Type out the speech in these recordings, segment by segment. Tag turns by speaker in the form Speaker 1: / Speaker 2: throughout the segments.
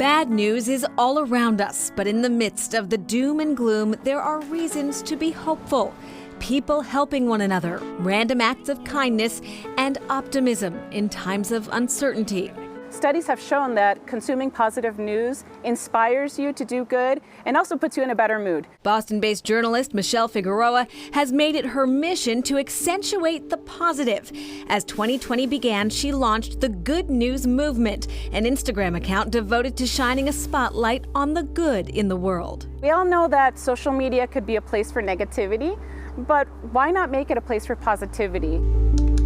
Speaker 1: Bad news is all around us, but in the midst of the doom and gloom, there are reasons to be hopeful. People helping one another, random acts of kindness, and optimism in times of uncertainty.
Speaker 2: Studies have shown that consuming positive news inspires you to do good and also puts you in a better mood.
Speaker 1: Boston-based journalist Michelle Figueroa has made it her mission to accentuate the positive. As 2020 began, she launched the Good News Movement, an Instagram account devoted to shining a spotlight on the good in the world.
Speaker 2: We all know that social media could be a place for negativity, but why not make it a place for positivity?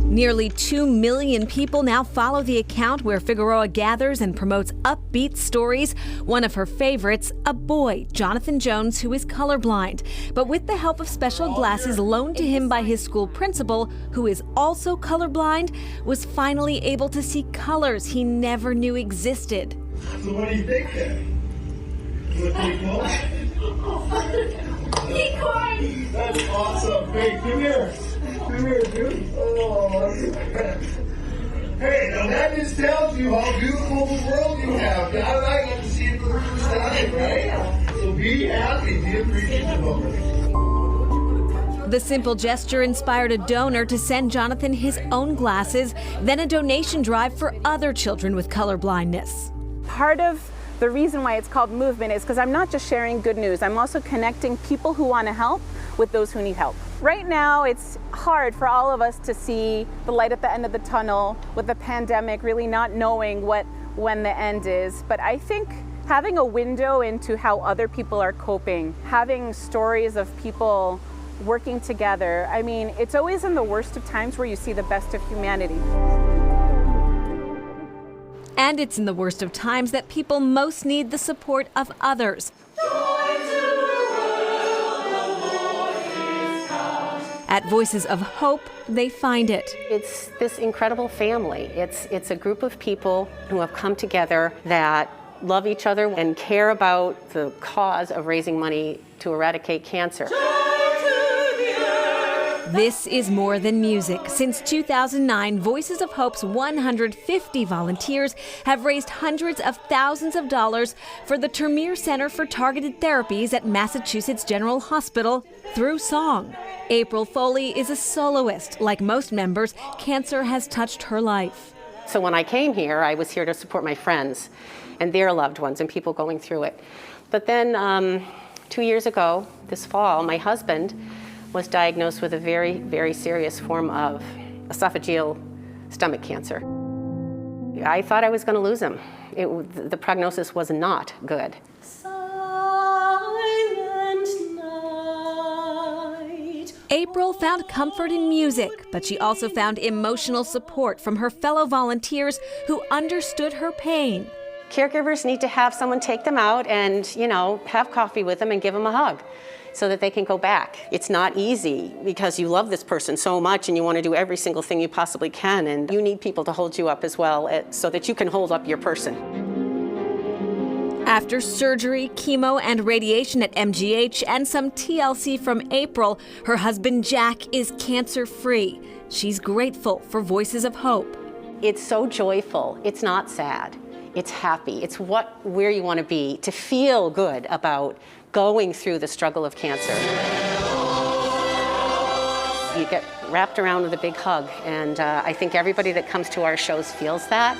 Speaker 1: Nearly 2 million people now follow the account where Figueroa gathers and promotes upbeat stories. One of her favorites, a boy, Jonathan Jones, who is colorblind. But with the help of special glasses loaned to him by his school principal, who is also colorblind, was finally able to see colors he never knew existed.
Speaker 3: So what do you think then? Is it pretty cool?
Speaker 4: He cried!
Speaker 3: That's awesome. Hey, come here. Come here, dude. Oh, hey, now that just tells you how beautiful the world you have. God and I get to see it for the first time, right? So be happy, be appreciative of it.
Speaker 1: The simple gesture inspired a donor to send Jonathan his own glasses, then a donation drive for other children with color blindness.
Speaker 2: Part of the reason why it's called Movement is because I'm not just sharing good news, I'm also connecting people who want to help with those who need help. Right now, it's hard for all of us to see the light at the end of the tunnel with the pandemic, really not knowing when the end is. But I think having a window into how other people are coping, having stories of people working together, I mean, it's always in the worst of times where you see the best of humanity.
Speaker 1: And it's in the worst of times that people most need the support of others. At Voices of Hope, they find it.
Speaker 5: It's this incredible family. It's a group of people who have come together that love each other and care about the cause of raising money to eradicate cancer.
Speaker 1: This is more than music. Since 2009, Voices of Hope's 150 volunteers have raised hundreds of thousands of dollars for the Termeer Center for Targeted Therapies at Massachusetts General Hospital through song. April Foley is a soloist. Like most members, cancer has touched her life.
Speaker 5: So when I came here, I was here to support my friends and their loved ones and people going through it. But then 2 years ago, this fall, my husband was diagnosed with a very, very serious form of esophageal stomach cancer. I thought I was going to lose him. The prognosis was not good.
Speaker 1: April found comfort in music, but she also found emotional support from her fellow volunteers who understood her pain.
Speaker 5: Caregivers need to have someone take them out and, have coffee with them and give them a hug so that they can go back. It's not easy because you love this person so much and you want to do every single thing you possibly can, and you need people to hold you up as well so that you can hold up your person.
Speaker 1: After surgery, chemo, and radiation at MGH and some TLC from April, her husband Jack is cancer-free. She's grateful for Voices of Hope.
Speaker 5: It's so joyful. It's not sad. It's happy. It's where you want to be, to feel good about going through the struggle of cancer. You get wrapped around with a big hug, and I think everybody that comes to our shows feels that.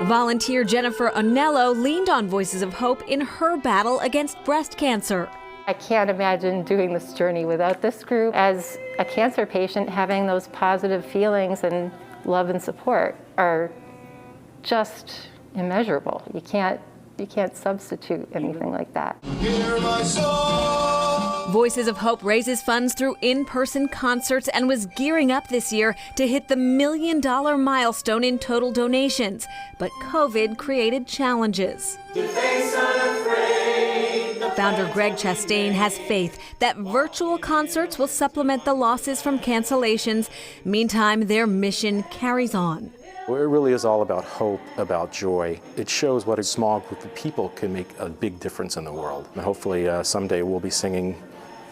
Speaker 1: Volunteer Jennifer Onello leaned on Voices of Hope in her battle against breast cancer.
Speaker 6: I can't imagine doing this journey without this group. As a cancer patient, having those positive feelings and love and support are just immeasurable. You can't substitute anything like that.
Speaker 1: Voices of Hope raises funds through in-person concerts and was gearing up this year to hit the $1 million milestone in total donations. But COVID created challenges. Founder Greg Chastain has faith that virtual concerts will supplement the losses from cancellations. Meantime, their mission carries on.
Speaker 7: It really is all about hope, about joy. It shows what a small group of people can make a big difference in the world. And hopefully someday we'll be singing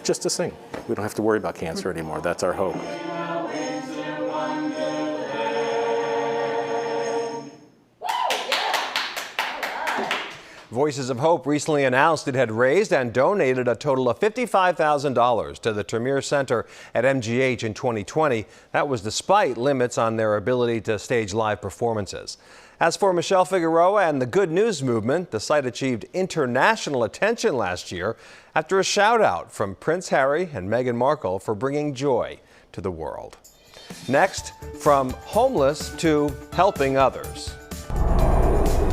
Speaker 7: just to sing. We don't have to worry about cancer anymore. That's our hope.
Speaker 4: Voices of Hope recently announced it had raised and donated a total of $55,000 to the Tremere Center at MGH in 2020. That was despite limits on their ability to stage live performances. As for Michelle Figueroa and the Good News Movement, the site achieved international attention last year after a shout out from Prince Harry and Meghan Markle for bringing joy to the world. Next, from homeless to helping others.